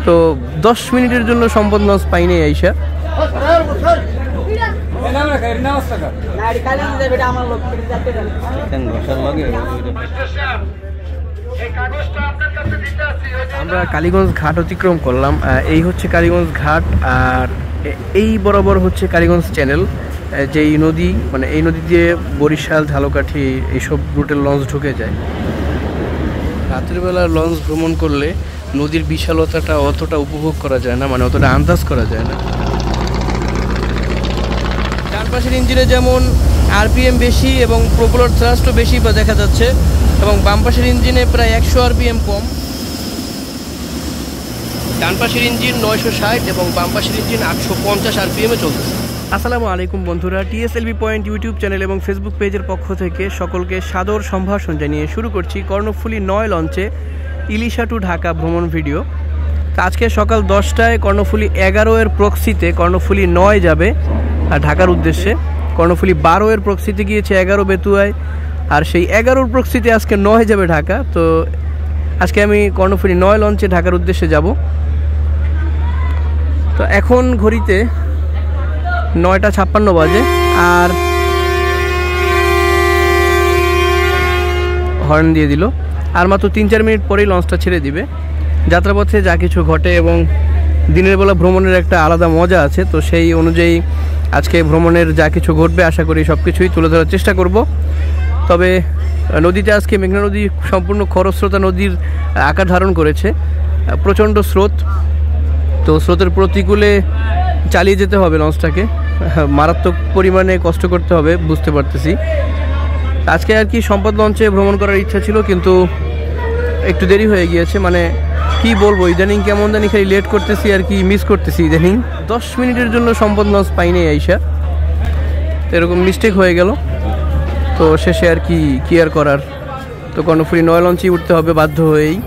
তো 10 মিনিটের জন্য সম্পদ লঞ্চ পাইনি আইসা। আমরা কালীগঞ্জ ঘাট অতিক্রম করলাম। এই হচ্ছে কালীগঞ্জ ঘাট, আর এই বরাবর হচ্ছে কালীগঞ্জ চ্যানেল, যেই নদী, মানে এই নদী দিয়ে বরিশাল, ঝালকাঠি এইসব রুটের লঞ্চ ঢুকে যায়। রাতের বেলা লঞ্চ ভ্রমণ করলে নদীর বিশালতাটা অতটা উপভোগ করা যায় না, মানে অতটা আন্দাজ করা যায় না। ডান পাশের ইঞ্জিনে যেমন আরপিএম বেশি এবং প্রপেলার থ্রাস্টও বেশি বা দেখা যাচ্ছে, এবং বাম পাশের ইঞ্জিনে প্রায় 100 আরপিএম কম। ডান পাশের ইঞ্জিন 960 এবং বাম পাশের ইঞ্জিন 850 আরপিএমে চলতেছে। আসসালামু আলাইকুম বন্ধুরা, টিএসএলভি পয়েন্ট ইউটিউব চ্যানেল এবং ফেসবুক পেজের পক্ষ থেকে সকলকে সাদর সম্ভাষণ জানিয়ে শুরু করছি কর্ণফুলী 9 লঞ্চে ইলিশা টু ঢাকা ভ্রমণ ভিডিও। আজকে সকাল 10টায় কর্ণফুলী 11 এর প্রক্সিতে কর্ণফুলী 9 যাবে আর ঢাকার উদ্দেশ্যে। কর্ণফুলী 12 এর প্রক্সিতে গিয়েছে 11 বেতুয়ায়, আর সেই 11 প্রক্সিতে আজকে 9 যাবে ঢাকা। তো আজকে আমি কর্ণফুলী 9 লঞ্চে ঢাকার উদ্দেশ্যে যাব। তো এখন ঘড়িতে 9:56 বাজে, আর হর্ন দিয়ে দিল। আর মাত্র 3-4 মিনিট পরেই লঞ্চটা ছেড়ে দিবে। যাত্রাপথে যা কিছু ঘটে এবং দিনের বেলা ভ্রমণের একটা আলাদা মজা আছে, তো সেই অনুযায়ী আজকে ভ্রমণের যা কিছু ঘটবে আশা করি সব কিছুই তুলে ধরার চেষ্টা করব। তবে নদীতে আজকে মেঘনা নদী সম্পূর্ণ খরস্রোতা নদীর আকার ধারণ করেছে, প্রচণ্ড স্রোত। তো স্রোতের প্রতিকূলে চালিয়ে যেতে হবে লঞ্চটাকে, মারাত্মক পরিমাণে কষ্ট করতে হবে বুঝতে পারতেছি। আজকে আর কি সম্পদ লঞ্চে ভ্রমণ করার ইচ্ছা ছিল, কিন্তু একটু দেরি হয়ে গিয়েছে। মানে কি বলবো, ইদানিং কেমন জানি খালি লেট করতেছি আর কি, মিস করতেছি ইদানিং। 10 মিনিটের জন্য সম্পদ লঞ্চ পাইনি আইসা, এরকম মিস্টেক হয়ে গেল। তো শেষে আর কি আর করার, তো কর্ণফুলী 9 লঞ্চেই উঠতে হবে বাধ্য হয়েই।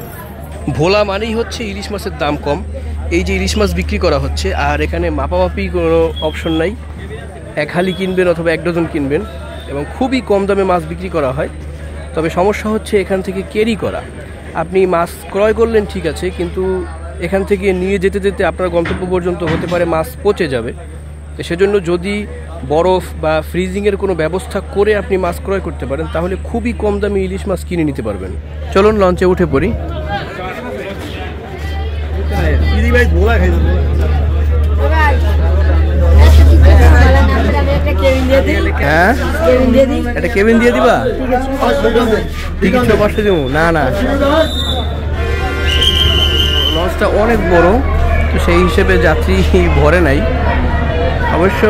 ভোলা মানেই হচ্ছে ইলিশ মাছের দাম কম। এই যে ইলিশ মাছ বিক্রি করা হচ্ছে, আর এখানে মাপামাপি কোনো অপশন নাই, 1 হালি কিনবেন অথবা 1 ডজন কিনবেন, এবং খুবই কম দামে মাছ বিক্রি করা হয়। তবে সমস্যা হচ্ছে এখান থেকে ক্যারি করা। আপনি মাছ ক্রয় করলেন ঠিক আছে, কিন্তু এখান থেকে নিয়ে যেতে যেতে আপনার গন্তব্য পর্যন্ত হতে পারে মাছ পচে যাবে। তো সেজন্য যদি বরফ বা ফ্রিজিংয়ের কোনো ব্যবস্থা করে আপনি মাছ ক্রয় করতে পারেন, তাহলে খুবই কম দামে ইলিশ মাছ কিনে নিতে পারবেন। চলুন লঞ্চে উঠে পড়ি। হ্যাঁ, এটা কেবিন দিয়ে দিবা? টিকিট সব বসে দেবো? না না, লঞ্চটা অনেক বড়, তো সেই হিসেবে যাত্রী ভরে নাই। অবশ্য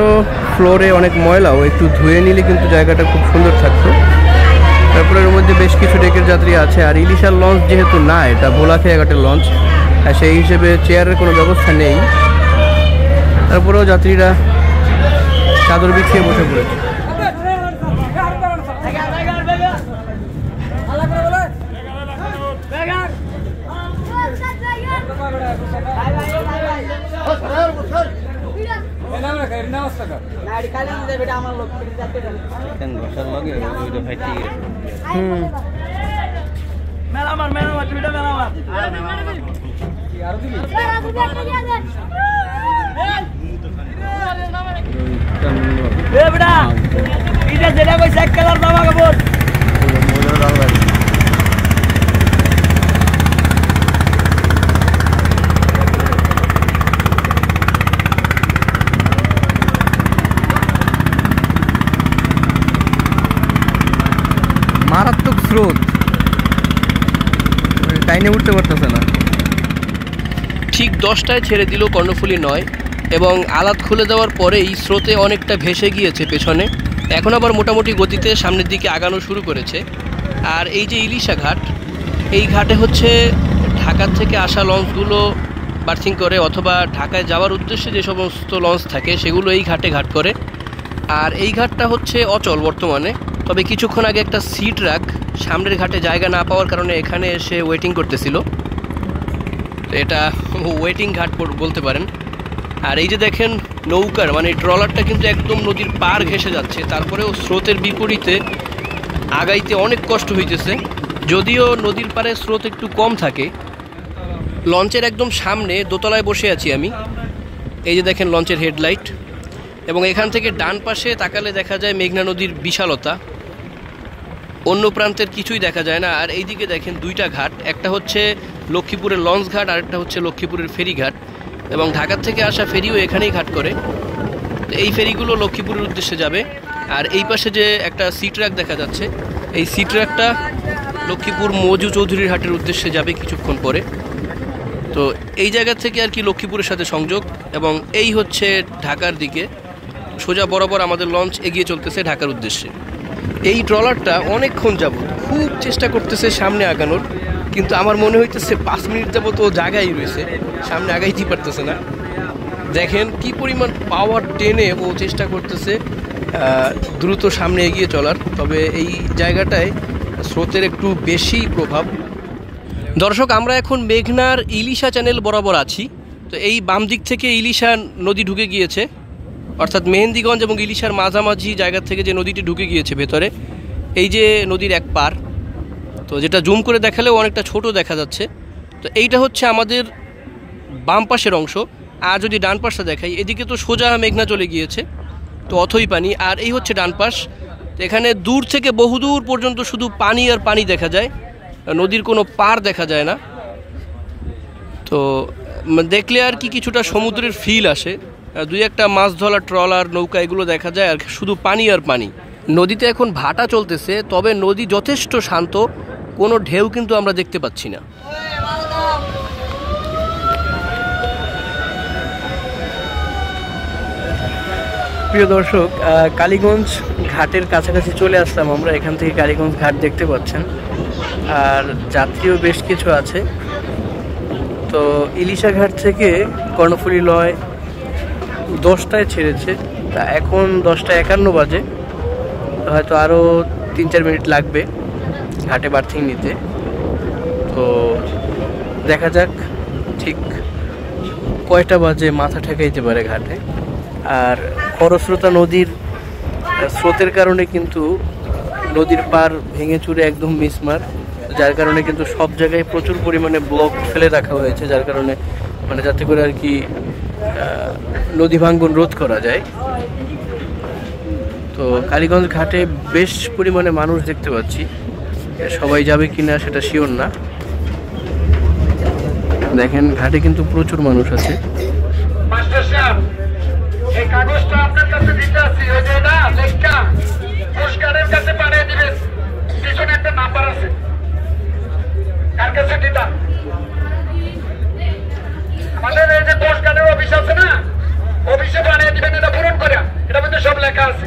ফ্লোরে অনেক ময়লাও, একটু ধুয়ে নিলে কিন্তু জায়গাটা খুব সুন্দর থাকতো। তারপরে এর মধ্যে বেশ কিছু ডেকের যাত্রী আছে। আর ইলিশার লঞ্চ যেহেতু না, এটা ভোলা খেয়াঘাটের লঞ্চ, আর সেই হিসেবে চেয়ারের কোনো ব্যবস্থা নেই। তারপরেও যাত্রীরা চাদর বিছিয়ে বসে পড়েছে। মারাত্মক স্রোত, টাইনে উঠতে পারতেছে না। ঠিক 10টায় ছেড়ে দিল কর্ণফুলী 9, এবং আলাদ খুলে দেওয়ার পরেই স্রোতে অনেকটা ভেসে গিয়েছে পেছনে। এখন আবার মোটামুটি গতিতে সামনের দিকে আগানো শুরু করেছে। আর এই যে ইলিশা ঘাট, এই ঘাটে হচ্ছে ঢাকার থেকে আসা লঞ্চগুলো বার্থিং করে, অথবা ঢাকায় যাওয়ার উদ্দেশ্যে যে সমস্ত লঞ্চ থাকে সেগুলো এই ঘাটে ঘাট করে। আর এই ঘাটটা হচ্ছে অচল বর্তমানে, তবে কিছুক্ষণ আগে একটা সিট রাখ সামনের ঘাটে জায়গা না পাওয়ার কারণে এখানে এসে ওয়েটিং করতেছিল। তো এটা ওয়েটিং ঘাট বলতে পারেন। আর এই যে দেখেন নৌকার মানে ট্রলারটা কিন্তু একদম নদীর পার ঘেঁষে যাচ্ছে, তারপরেও স্রোতের বিপরীতে আগাইতে অনেক কষ্ট হইতেছে। যদিও নদীর পারে স্রোত একটু কম থাকে, লঞ্চের একদম সামনে দোতলায় বসে আছি আমি। এই যে দেখেন লঞ্চের হেডলাইট, এবং এখান থেকে ডান পাশে তাকালে দেখা যায় মেঘনা নদীর বিশালতা, অন্য প্রান্তের কিছুই দেখা যায় না। আর এইদিকে দেখেন দুইটা ঘাট, একটা হচ্ছে লক্ষ্মীপুরের লঞ্চ ঘাট আর একটা হচ্ছে লক্ষ্মীপুরের ফেরি ঘাট, এবং ঢাকার থেকে আসা ফেরিও এখানেই ঘাট করে। তো এই ফেরিগুলো লক্ষ্মীপুরের উদ্দেশ্যে যাবে। আর এই পাশে যে একটা সি ট্রাক দেখা যাচ্ছে, এই সি ট্রাকটা লক্ষ্মীপুর মজু চৌধুরীর হাটের উদ্দেশ্যে যাবে কিছুক্ষণ পরে। তো এই জায়গা থেকে আর কি লক্ষ্মীপুরের সাথে সংযোগ, এবং এই হচ্ছে ঢাকার দিকে সোজা বরাবর আমাদের লঞ্চ এগিয়ে চলতেছে ঢাকার উদ্দেশ্যে। এই ট্রলারটা অনেকক্ষণ যাবত খুব চেষ্টা করতেছে সামনে আগানোর, কিন্তু আমার মনে হইতেছে 5 মিনিট যাবত ও জায়গায় রয়েছে, সামনে আগাইতে পারতেছে না। দেখেন কি পরিমাণ পাওয়ার টেনে ও চেষ্টা করতেছে দ্রুত সামনে এগিয়ে চলার। তবে এই জায়গাটায় স্রোতের একটু বেশি প্রভাব। দর্শক, আমরা এখন মেঘনার ইলিশা চ্যানেল বরাবর আছি। তো এই বাম দিক থেকে ইলিশা নদী ঢুকে গিয়েছে, অর্থাৎ মেহেন্দিগঞ্জ এবং ইলিশার মাঝামাঝি জায়গা থেকে যে নদীটি ঢুকে গিয়েছে ভেতরে, এই যে নদীর এক পার, তো যেটা জুম করে দেখালেও অনেকটা ছোট দেখা যাচ্ছে। তো এইটা হচ্ছে আমাদের বাম পাশের অংশ। আর যদি ডান পাশটা দেখাই, এদিকে তো সোজা মেঘনা চলে গিয়েছে, তো অথই পানি। আর এই হচ্ছে ডান পাশ। তো এখানে দূর থেকে বহুদূর পর্যন্ত শুধু পানি আর পানি দেখা যায়, নদীর কোনো পার দেখা যায় না। তো দেখলে আর কি কিছুটা সমুদ্রের ফিল আসে, দুই একটা মাছ ধরা ট্রলার নৌকা এগুলো দেখা যায়, আর শুধু পানি আর পানি। নদীতে এখন ভাটা চলতেছে, তবে নদী যথেষ্ট শান্ত, কোনো ঢেউ কিন্তু আমরা দেখতে পাচ্ছি না। প্রিয় দর্শক, কালীগঞ্জ ঘাটের কাছাকাছি চলে আসলাম আমরা। এখান থেকে কালীগঞ্জ ঘাট দেখতে পাচ্ছেন, আর যাত্রীও বেশ কিছু আছে। তো ইলিশা ঘাট থেকে কর্ণফুলী লয় 10টায় ছেড়েছে, তা এখন 10:51 বাজে, হয়তো আরও 3-4 মিনিট লাগবে ঘাটে বার্থিং নিতে। তো দেখা যাক ঠিক কয়টা বাজে মাথা ঠেকাইতে পারে ঘাটে। আর খরস্রোতা নদীর স্রোতের কারণে কিন্তু নদীর পার ভেঙে চুরে একদম মিসমার, যার কারণে কিন্তু সব জায়গায় প্রচুর পরিমাণে ব্লক ফেলে রাখা হয়েছে, যার কারণে মানে যাতে করে আর কি নদী ভাঙ্গন রোধ করা যায়। তো কালীগঞ্জ ঘাটে বেশ পরিমাণে মানুষ দেখতে পাচ্ছি, সবাই যাবে কিনা সেটা শিওর না। দেখেন ঘাটে কিন্তু প্রচুর মানুষ আছে। এই কাগজটা আপনার কাছে দিতে আসি, ওই যে না লেখা কোস্টগার্ডের কাছে পাঠিয়ে দিবেন, পিছনে একটা নাম্বার আছে, কার কাছে দিতাম? আমাদের এই যে কোস্টগার্ডের অফিস আছে না, অফিসে পাঠিয়ে দিবেন, এটা পূরণ করে, এটা মধ্যে সব লেখা আছে।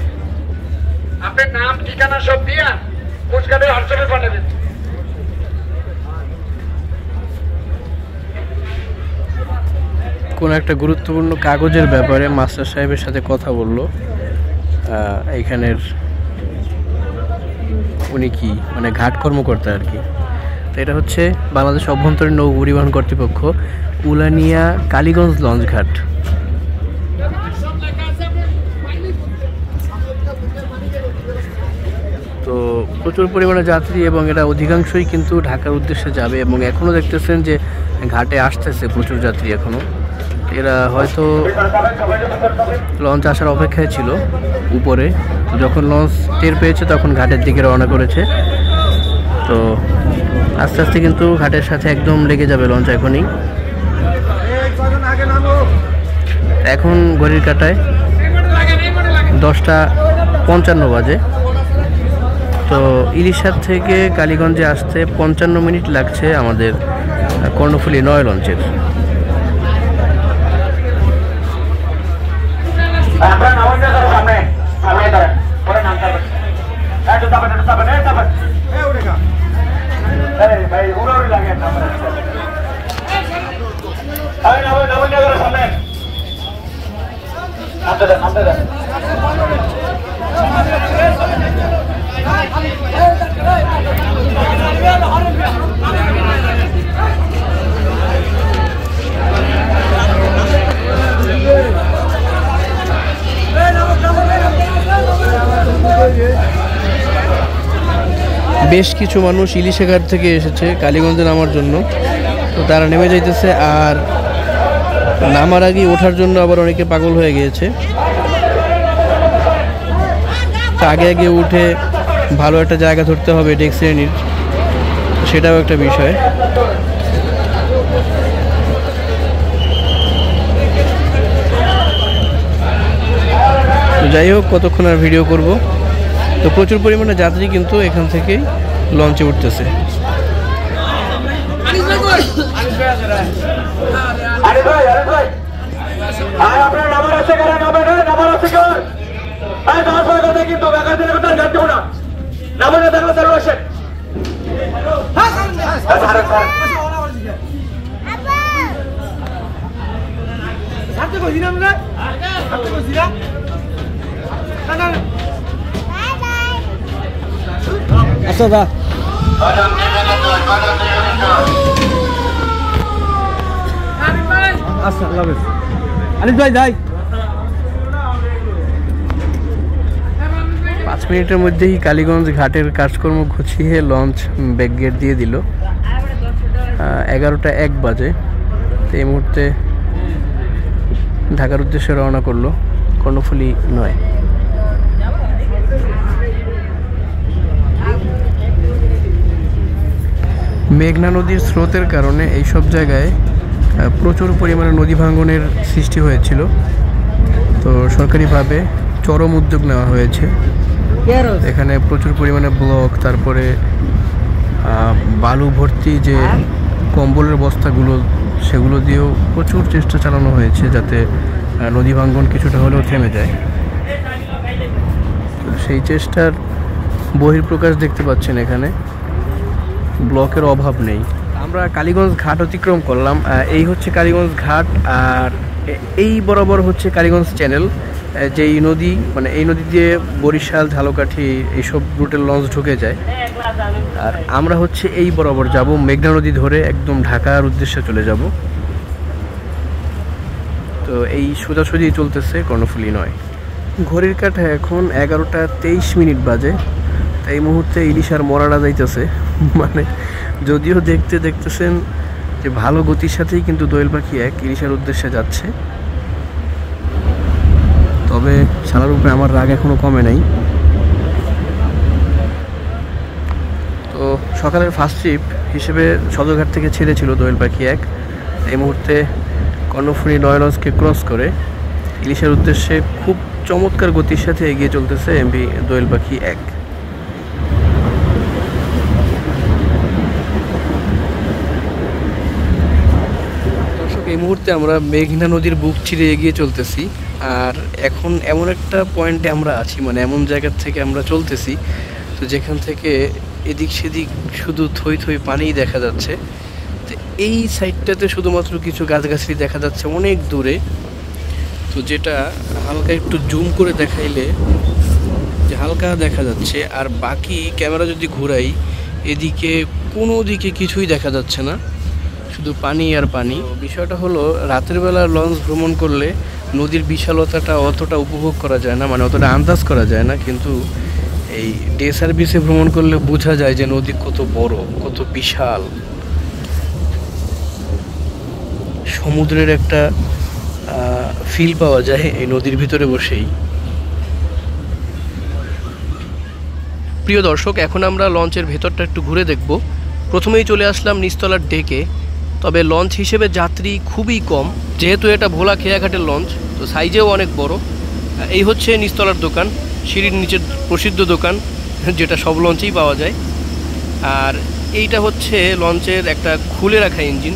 আপনার নাম ঠিকানা সব দিয়া কোস্টগার্ডের হোয়াটসঅ্যাপে পাঠাবেন। কোনো একটা গুরুত্বপূর্ণ কাগজের ব্যাপারে মাস্টার সাহেবের সাথে কথা বললো এইখানের, উনি কি মানে ঘাট কর্মকর্তা আর কি। তো এটা হচ্ছে বাংলাদেশ অভ্যন্তরীণ নৌ পরিবহন কর্তৃপক্ষ, উলানিয়া কালীগঞ্জ লঞ্চ ঘাট। তো প্রচুর পরিমাণে যাত্রী, এবং এটা অধিকাংশই কিন্তু ঢাকার উদ্দেশ্যে যাবে, এবং এখনও দেখতেছেন যে ঘাটে আসতেছে প্রচুর যাত্রী এখনও। এরা হয়তো লঞ্চ আসার অপেক্ষায় ছিল উপরে, যখন লঞ্চ টের পেয়েছে তখন ঘাটের দিকে রওনা করেছে। তো আস্তে আস্তে কিন্তু ঘাটের সাথে একদম লেগে যাবে লঞ্চ এখনই। এখন ঘড়ির কাঁটায় 10:55 বাজে। তো ইলিশার থেকে কালীগঞ্জে আসতে 55 মিনিট লাগছে আমাদের কর্ণফুলী 9 লঞ্চের। বেশ কিছু মানুষ ইলিশা ঘাট থেকে এসেছে কালীগঞ্জে নামার জন্য। তো তো তারা নেমে যাইতেছে, আর নামার আগে ওঠার জন্য আবার অনেকে পাগল হয়ে গিয়েছে। আগে আগে উঠে ভালো একটা জায়গা ধরতে হবে ডেক শ্রেণীর, সেটাও একটা বিষয়। তো যাই হোক, কতক্ষণ আর ভিডিও করব। তো প্রচুর পরিমাণে যাত্রী কিন্তু এখান থেকেই লঞ্চে উঠতেছে। আচ্ছা দা আচ্ছা আলিফ ভাই যাই। 5 মিনিটের মধ্যেই কালীগঞ্জ ঘাটের কাজকর্ম গুছিয়ে লঞ্চ ব্যাক গেট দিয়ে দিল। 11টা 1 বাজে। তো এই মুহূর্তে ঢাকার উদ্দেশ্যে রওনা করলো কর্ণফুলী 9। মেঘনা নদীর স্রোতের কারণে এইসব জায়গায় প্রচুর পরিমাণে নদী ভাঙ্গনের সৃষ্টি হয়েছিল। তো সরকারিভাবে চরম উদ্যোগ নেওয়া হয়েছে। এখানে প্রচুর পরিমাণে ব্লক, তারপরে বালু ভর্তি যে কম্বলের বস্তাগুলো, সেগুলো দিয়েও প্রচুর চেষ্টা চালানো হয়েছে যাতে নদী ভাঙ্গন কিছুটা হলেও থেমে যায়। সেই চেষ্টার বহিঃপ্রকাশ দেখতে পাচ্ছেন এখানে। ব্লকের অভাব নেই। আমরা কালীগঞ্জ ঘাট অতিক্রম করলাম। এই হচ্ছে কালীগঞ্জ ঘাট, আর এই বরাবর হচ্ছে কালীগঞ্জ চ্যানেল। যেই নদী, মানে এই নদী দিয়ে বরিশাল, ঝালকাঠি এইসব রুটের লঞ্চ ঢুকে যায়। আর আমরা হচ্ছে এই বরাবর যাব, মেঘনা নদী ধরে একদম ঢাকার উদ্দেশ্যে চলে যাব। তো এই সোজাসুজি চলতেছে কর্ণফুলী 9। ঘড়ির কাঁটা এখন 11টা 23 মিনিট বাজে। এই মুহূর্তে ইলিশার মরাটা যাইতেছে, মানে যদিও দেখতেছেন যে ভালো গতির সাথেই কিন্তু দোয়েল পাখি 1 ইলিশার উদ্দেশ্যে যাচ্ছে। তবে শালার উপরে আমার রাগ এখনো কমে নাই। তো সকালের ফার্স্ট ট্রিপ হিসেবে সদরঘাট থেকে ছেড়েছিল দোয়েল পাখি 1। এই মুহূর্তে কর্ণফুলী 9 লঞ্চকে ক্রস করে ইলিশের উদ্দেশ্যে খুব চমৎকার গতির সাথে এগিয়ে চলতেছে এমভি দোয়েল পাখি 1। দর্শক, এই মুহূর্তে আমরা মেঘনা নদীর বুক চিরে এগিয়ে চলতেছি। আর এখন এমন একটা পয়েন্টে আমরা আছি, মানে এমন জায়গা থেকে আমরা চলতেছি তো যেখান থেকে এদিক সেদিক শুধু থই থই পানিই দেখা যাচ্ছে। তো এই সাইডটাতে শুধুমাত্র কিছু গাছগাছালি দেখা যাচ্ছে অনেক দূরে। তো যেটা হালকা একটু জুম করে দেখাইলে যে হালকা দেখা যাচ্ছে, আর বাকি ক্যামেরা যদি ঘুরাই এদিকে কোনো দিকে কিছুই দেখা যাচ্ছে না, শুধু পানি আর পানি। বিষয়টা হলো, রাতের বেলা লঞ্চ ভ্রমণ করলে নদীর বিশালতাটা অতটা উপভোগ করা যায় না, মানে অতটা আন্দাজ করা যায় না। কিন্তু এই ডে সার্ভিসে ভ্রমণ করলে বোঝা যায় যে নদী কত বড়, কত বিশাল। সমুদ্রের একটা ফিল পাওয়া যায় এই নদীর ভিতরে বসেই। প্রিয় দর্শক, এখন আমরা লঞ্চের ভেতরটা একটু ঘুরে দেখব। প্রথমেই চলে আসলাম নিচতলার ডেকে। তবে লঞ্চ হিসেবে যাত্রী খুবই কম, যেহেতু এটা ভোলা খেয়াঘাটের লঞ্চ, তো সাইজেও অনেক বড়। এই হচ্ছে নিচতলার দোকান, সিঁড়ির নিচের প্রসিদ্ধ দোকান, যেটা সব লঞ্চেই পাওয়া যায়। আর এইটা হচ্ছে লঞ্চের একটা খুলে রাখা ইঞ্জিন,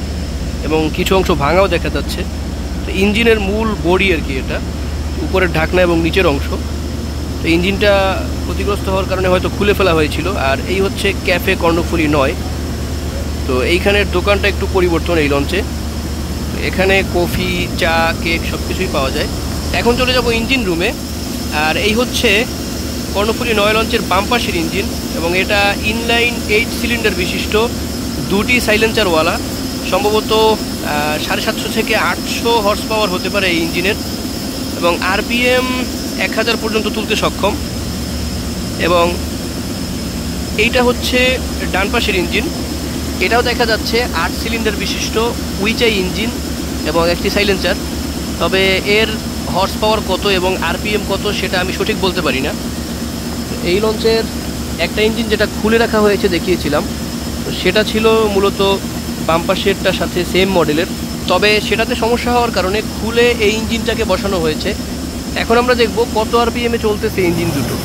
এবং কিছু অংশ ভাঙাও দেখা যাচ্ছে। তো ইঞ্জিনের মূল বডি আর কি, এটা উপরের ঢাকনা এবং নিচের অংশ। তো ইঞ্জিনটা ক্ষতিগ্রস্ত হওয়ার কারণে হয়তো খুলে ফেলা হয়েছিল। আর এই হচ্ছে ক্যাফে কর্ণফুলী 9। তো এইখানের দোকানটা একটু পরিবর্তন এই লঞ্চে। এখানে কফি, চা, কেক সব কিছুই পাওয়া যায়। এখন চলে যাব ইঞ্জিন রুমে। আর এই হচ্ছে কর্ণফুলী 9 লঞ্চের বাম পাশের ইঞ্জিন, এবং এটা ইনলাইন 8 সিলিন্ডার বিশিষ্ট, 2টি সাইলেন্সারওয়ালা। সম্ভবত 750 থেকে 800 হর্স পাওয়ার হতে পারে এই ইঞ্জিনের, এবং আরপিএম 1000 পর্যন্ত তুলতে সক্ষম। এবং এইটা হচ্ছে ডান পাশের ইঞ্জিন, এটাও দেখা যাচ্ছে 8 সিলিন্ডার বিশিষ্ট উইচাই ইঞ্জিন এবং একটি সাইলেন্সার। তবে এর হর্স পাওয়ার কত এবং আরপিএম কত সেটা আমি সঠিক বলতে পারি না। এই লঞ্চের একটা ইঞ্জিন যেটা খুলে রাখা হয়েছে দেখিয়েছিলাম, তো সেটা ছিল মূলত বাম্পার শেডটার সাথে সেম মডেলের, তবে সেটাতে সমস্যা হওয়ার কারণে খুলে এই ইঞ্জিনটাকে বসানো হয়েছে। এখন আমরা দেখব কত আরপিএমে চলতেছে ইঞ্জিন দুটো।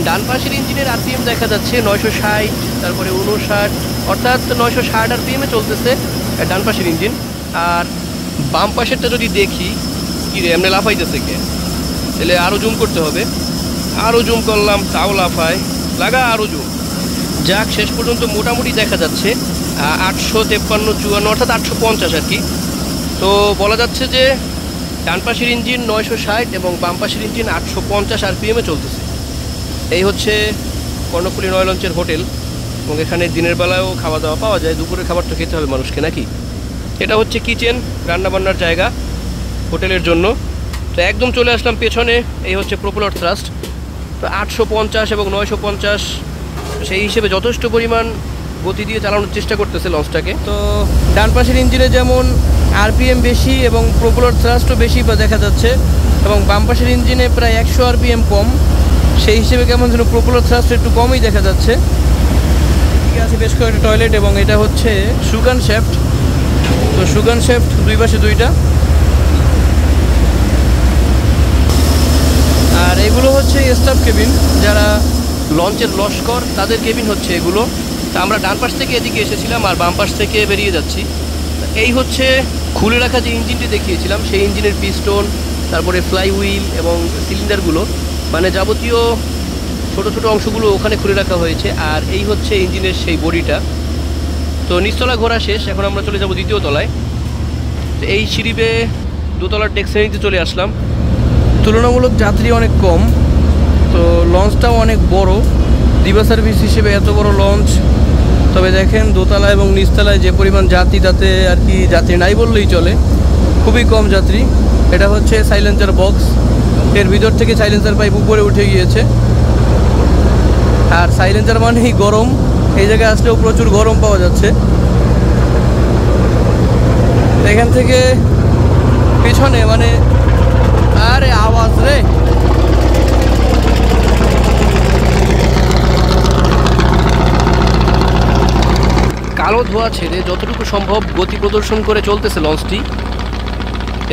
ডান পাশের ইঞ্জিনের আরপিএম দেখা যাচ্ছে 960, তারপরে 59, অর্থাৎ 960 আরপিএমে চলতেছে ডান পাশের ইঞ্জিন। আর বাম পাশেরটা যদি দেখি, কি রে এমনি লাফাইতেছে কে, তাহলে আরও জুম করতে হবে। আরও জুম করলাম, তাও লাফায়, লাগা আরও জুম। যাক, শেষ পর্যন্ত মোটামুটি দেখা যাচ্ছে 853, 54, অর্থাৎ 850 আর কি। তো বলা যাচ্ছে যে ডান পাশের ইঞ্জিন 960 এবং বাম পাশের ইঞ্জিন 850 আরপিএমে চলতেছে। এই হচ্ছে কর্ণফুলী নয় লঞ্চের হোটেল, এবং এখানে দিনের বেলায়ও খাওয়া দাওয়া পাওয়া যায়, দুপুরের খাবার তো খেতে হবে মানুষকে নাকি। এটা হচ্ছে কিচেন, রান্নাবান্নার জায়গা হোটেলের জন্য। তো একদম চলে আসলাম পেছনে, এই হচ্ছে প্রপেলার থ্রাস্ট। তো 850 এবং 950 সেই হিসেবে যথেষ্ট পরিমাণ গতি দিয়ে চালানোর চেষ্টা করতেছে লঞ্চটাকে। তো ডান পাশের ইঞ্জিনে যেমন আরপিএম বেশি এবং প্রপেলার থ্রাস্টও বেশি দেখা যাচ্ছে, এবং বাম পাশের ইঞ্জিনে প্রায় 100 আরপিএম কম, সেই হিসেবে কেমন যেন প্রপেলার থ্রাস্ট একটু কমই দেখা যাচ্ছে। ঠিক আছে, বেশ কয়েকটা টয়লেট, এবং এটা হচ্ছে সুগান শ্যাফট। তো সুগান শ্যাফট দুই পাশে দুইটা। আর এগুলো হচ্ছে স্টাফ কেবিন, যারা লঞ্চের লস্কর তাদের কেবিন হচ্ছে এগুলো। তা আমরা ডান পাশ থেকে এদিকে এসেছিলাম আর বাম পাশ থেকে বেরিয়ে যাচ্ছি। এই হচ্ছে খুলে রাখা যে ইঞ্জিনটি দেখিয়েছিলাম, সেই ইঞ্জিনের পিস্টন, তারপরে ফ্লাই হুইল এবং সিলিন্ডারগুলো, মানে যাবতীয় ছোট ছোট অংশগুলো ওখানে খুলে রাখা হয়েছে। আর এই হচ্ছে ইঞ্জিনের সেই বডিটা। তো নিচতলা ঘোরা শেষ, এখন আমরা চলে যাব দ্বিতীয় তলায়। তো এই সিঁড়ি বেয়ে দোতলার ডেক শ্রেণীতে চলে আসলাম। তুলনামূলক যাত্রী অনেক কম, তো লঞ্চটাও অনেক বড়, দিবা সার্ভিস হিসেবে এত বড় লঞ্চ। তবে দেখেন দোতলা এবং নিচতলায় যে পরিমাণ যাত্রী, তাতে আর কি যাত্রী নাই বললেই চলে, খুবই কম যাত্রী। এটা হচ্ছে সাইলেন্সার বক্স, এর ভিতর থেকে সাইলেন্সার পাইপ উপরে উঠে গিয়েছে। আর সাইলেন্সার মানেই গরম, এই জায়গায় আসলেও প্রচুর গরম পাওয়া যাচ্ছে। এখান থেকে পিছনে মানে আরে আওয়াজ রে, কালো ধোঁয়া ছেড়ে যতটুকু সম্ভব গতি প্রদর্শন করে চলতেছে লঞ্চটি,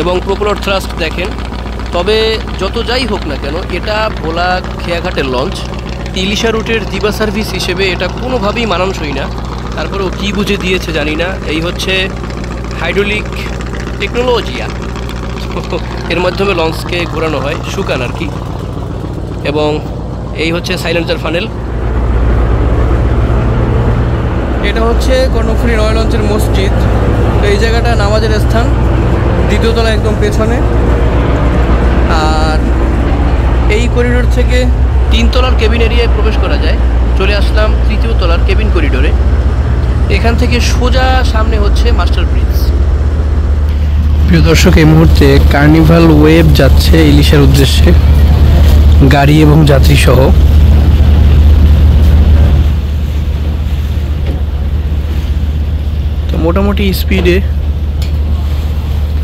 এবং প্রপেলার থ্রাস্ট দেখেন। তবে যত যাই হোক না কেন, এটা ভোলা খেয়াঘাটের লঞ্চ, ইলিশা রুটের দিবা সার্ভিস হিসেবে এটা কোনোভাবেই মানানসই না। তারপরেও কী বুঝে দিয়েছে জানি না। এই হচ্ছে হাইড্রোলিক টেকনোলজিয়া, এর মাধ্যমে লঞ্চকে ঘোরানো হয়, শুকান আর কি। এবং এই হচ্ছে সাইলেন্সার ফানেল। এটা হচ্ছে কর্ণফুলী নয় লঞ্চের মসজিদ। তো এই জায়গাটা নামাজের স্থান, দ্বিতীয় তলা একদম পেছনে। আর এই করিডোর থেকে 3 তলার কেবিন এরিয়ায় প্রবেশ করা যায়। চলে আসলাম তৃতীয় তলার কেবিন করিডোরে। এখান থেকে সোজা সামনে হচ্ছে মাস্টার ব্রিজ। প্রিয় দর্শক, এই মুহূর্তে কার্নিভাল ওয়েভ যাচ্ছে ইলিশার উদ্দেশ্যে, গাড়ি এবং যাত্রী সহ। তো মোটামুটি স্পিডে,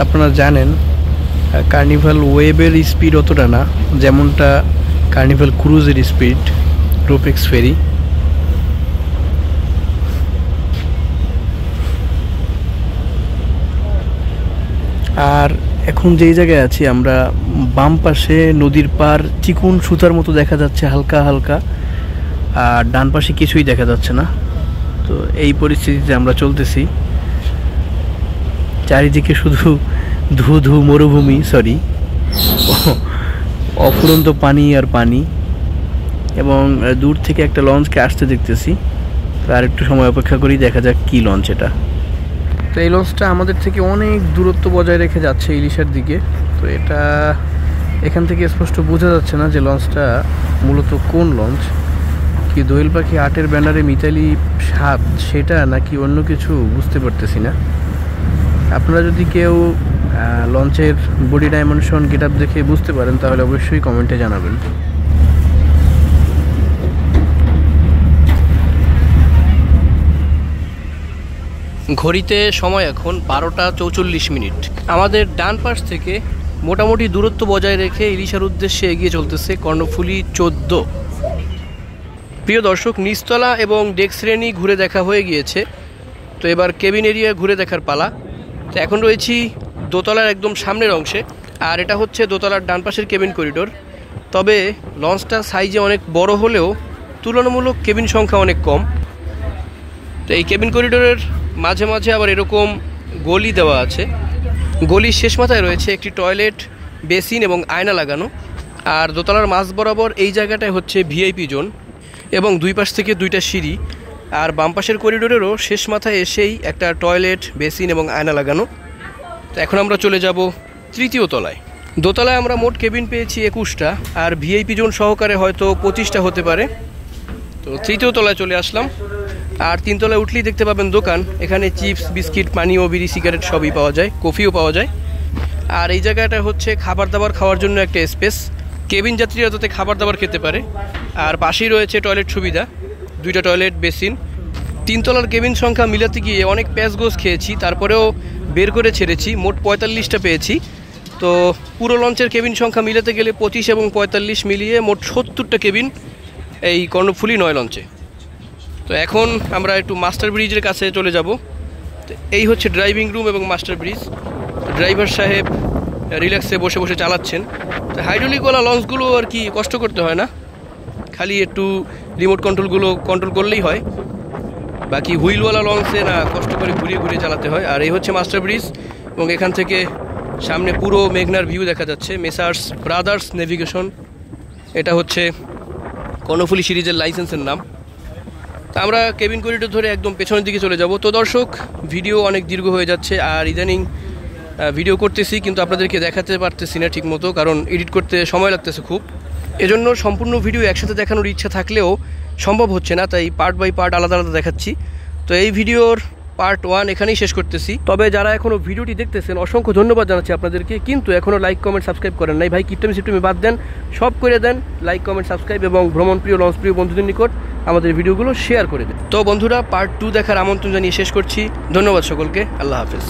আপনারা জানেন কার্নিভাল ওয়েবের স্পিড অতটা না, যেমনটা কার্নিভাল ক্রুজের স্পিড, রোপেক্স ফেরি। আর এখন যেই জায়গায় আছি আমরা, বাম পাশে নদীর পার চিকুন সুতার মতো দেখা যাচ্ছে হালকা হালকা, আর ডান পাশে কিছুই দেখা যাচ্ছে না। তো এই পরিস্থিতিতে আমরা চলতেছি, চারিদিকে শুধু ধু ধু মরুভূমি, সরি অফুরন্ত পানি আর পানি, এবং দূর থেকে একটা লঞ্চকে আসতে দেখতেছি। তো আর একটু সময় অপেক্ষা করি, দেখা যাক কি লঞ্চ এটা। তো এই লঞ্চটা আমাদের থেকে অনেক দূরত্ব বজায় রেখে যাচ্ছে ইলিশার দিকে। তো এটা এখান থেকে স্পষ্ট বোঝা যাচ্ছে না যে লঞ্চটা মূলত কোন লঞ্চ, কি দোয়েল পাখি 8-এর ব্যানারে মিতালি 7 সেটা নাকি অন্য কিছু বুঝতে পারতেছি না। আপনারা যদি কেউ লঞ্চের বডি ডাইমেনশন গেট আপ দেখে বুঝতে পারেন তাহলে অবশ্যই কমেন্টে জানাবেন। ঘড়িতে সময় এখন 12:44। আমাদের ডান পাশ থেকে মোটামুটি দূরত্ব বজায় রেখে ইলিশার উদ্দেশ্যে এগিয়ে চলতেছে কর্ণফুলী 14। প্রিয় দর্শক, নিচতলা এবং ডেক শ্রেণী ঘুরে দেখা হয়ে গিয়েছে, তো এবার কেবিন এরিয়া ঘুরে দেখার পালা। তো এখন রয়েছি দোতলার একদম সামনের অংশে, আর এটা হচ্ছে দোতলার ডান পাশের কেবিন করিডোর। তবে লঞ্চটা সাইজে অনেক বড় হলেও তুলনামূলক কেবিন সংখ্যা অনেক কম। তো এই কেবিন করিডোরের মাঝে মাঝে আবার এরকম গলি দেওয়া আছে। গলির শেষ মাথায় রয়েছে একটি টয়লেট, বেসিন এবং আয়না লাগানো। আর দোতলার মাঝ বরাবর এই জায়গাটায় হচ্ছে ভিআইপি জোন এবং দুই পাশ থেকে দুইটা সিঁড়ি। আর বাম পাশের করিডোরেরও শেষ মাথায় এসেই একটা টয়লেট, বেসিন এবং আয়না লাগানো। তো এখন আমরা চলে যাব তৃতীয় তলায়। দোতলায় আমরা মোট কেবিন পেয়েছি 21টা, আর ভিআইপি জোন সহকারে হয়তো 25টা হতে পারে। তো তৃতীয় তলায় চলে আসলাম। আর তিনতলায় উঠলেই দেখতে পাবেন দোকান। এখানে চিপস, বিস্কিট, পানীয়, বিড়ি, সিগারেট সবই পাওয়া যায়, কফিও পাওয়া যায়। আর এই জায়গাটা হচ্ছে খাবার দাবার খাওয়ার জন্য একটা স্পেস, কেবিন যাত্রীরা যাতে খাবার দাবার খেতে পারে। আর পাশেই রয়েছে টয়লেট সুবিধা, 2টা টয়লেট, বেসিন। তিনতলার কেবিন সংখ্যা মিলাতে গিয়ে অনেক প্যাঁচগোছ খেয়েছি, তারপরেও বের করে ছেড়েছি। মোট 45টা পেয়েছি। তো পুরো লঞ্চের কেবিন সংখ্যা মিলাতে গেলে 25 এবং 45 মিলিয়ে মোট 70টা কেবিন এই কর্ণফুলী 9 লঞ্চে। তো এখন আমরা একটু মাস্টার ব্রিজের কাছে চলে যাব। তো এই হচ্ছে ড্রাইভিং রুম এবং মাস্টার ব্রিজ। ড্রাইভার সাহেব রিল্যাক্সে বসে বসে চালাচ্ছেন। তো হাইড্রোলিকওয়ালা লঞ্চগুলো আর কি কষ্ট করতে হয় না, খালি একটু রিমোট কন্ট্রোলগুলো কন্ট্রোল করলেই হয়। বাকি হুইলওয়ালা লঞ্চে না, কষ্ট করে ঘুরিয়ে ঘুরিয়ে চালাতে হয়। আর এই হচ্ছে মাস্টার ব্রিজ, এবং এখান থেকে সামনে পুরো মেঘনার ভিউ দেখা যাচ্ছে। মেসার্স ব্রাদার্স নেভিগেশন, এটা হচ্ছে কর্ণফুলী সিরিজের লাইসেন্সের নাম। তা আমরা কেবিন করিডোর ধরে একদম পেছনের দিকে চলে যাব। তো দর্শক, ভিডিও অনেক দীর্ঘ হয়ে যাচ্ছে, আর ইদানিং ভিডিও করতেছি কিন্তু আপনাদেরকে দেখাতে পারতেছি না ঠিক মতো, কারণ এডিট করতে সময় লাগতেছে খুব। এজন্য সম্পূর্ণ ভিডিও একসাথে দেখানোর ইচ্ছা থাকলেও সম্ভব হচ্ছে না, তাই পার্ট বাই পার্ট আলাদা আলাদা দেখাচ্ছি। তো এই ভিডিওর পার্ট 1 এখানেই শেষ করতেছি। তবে যারা এখনও ভিডিওটি দেখতেছেন অসংখ্য ধন্যবাদ জানাচ্ছি আপনাদেরকে, কিন্তু এখনও লাইক, কমেন্ট, সাবস্ক্রাইব করেন নাই। ভাই কিপটামি সিপটামি বাদ দেন, সব করে দেন, লাইক, কমেন্ট, সাবস্ক্রাইব, এবং ভ্রমণপ্রিয়, লঞ্চপ্রিয় বন্ধুদের নিকট আমাদের ভিডিওগুলো শেয়ার করে দেন। তো বন্ধুরা, পার্ট 2 দেখার আমন্ত্রণ জানিয়ে শেষ করছি। ধন্যবাদ সকলকে, আল্লাহ হাফেজ।